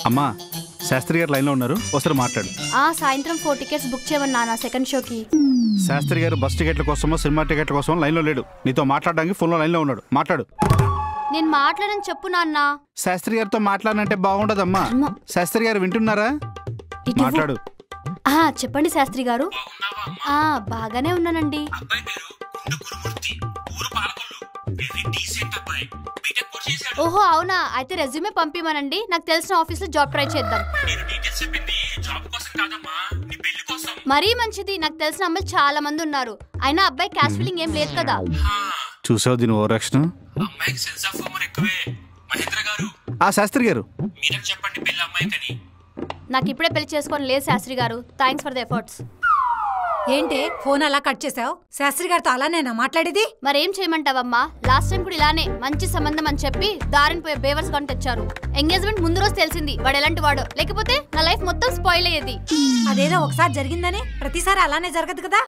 అమ్మా శాస్త్రి గారు లైన్లో ఉన్నారు, ఒకసారి మాట్లాడు. సాయంత్రం 4 టికెట్స్ బుక్ చేయమన్నా నా సెకండ్ షోకి. శాస్త్రి గారు బస్ టికెట్ల కోసమో సినిమా టికెట్ల కోసమో లైన్లో లేడు, నీతో మాట్లాడడానికి ఫోన్లో లైన్లో ఉన్నాడు. మాట్లాడు. నేను మాట్లాడని చెప్పు నాన్న. శాస్త్రి గారితో మాట్లాడనంటే బాగుండదమ్మా. శాస్త్రి గారు వింటున్నారా? మాట్లాడు. చెప్పండి శాస్త్రి గారు. బాగానే ఉన్నానండి. ఓహో అవునా, అయితే రెజ్యూమే పంపిమనండి, నాకు తెలిసిన ఆఫీస్ లో జాబ్ ట్రై చేద్దాం. మరీ మంచిది, నాకు తెలిసిన అమ్మాయిలు చాలా మంది ఉన్నారు. అయినా అబ్బాయి క్యాష్ ఫీలింగ్ ఏం లేదు కదా. చూసావు దీని ఓవరాక్షన్. శాస్త్రి గారు నాకు ఇప్పుడే పెళ్లి చేసుకొని లేదు శాస్త్రి గారు. Thanks for the efforts. ఏంటి ఫోన్ అలా కట్ చేసావు? శాస్త్రి గారితో అలానేనా మాట్లాడేది? మరేం చేయమంటావమ్మా, లాస్ట్ టైం కూడా ఇలానే మంచి సంబంధం అని చెప్పి దారిని పోయే బేవర్స్ కొని తెచ్చారు. ఎంగేజ్మెంట్ ముందు రోజు తెలిసింది వాడు ఎలాంటి వాడో, లేకపోతే నా లైఫ్ మొత్తం స్పాయిల్ అయ్యేది. అదేదో ఒకసారి జరిగిందని ప్రతిసారి అలానే జరగదు కదా.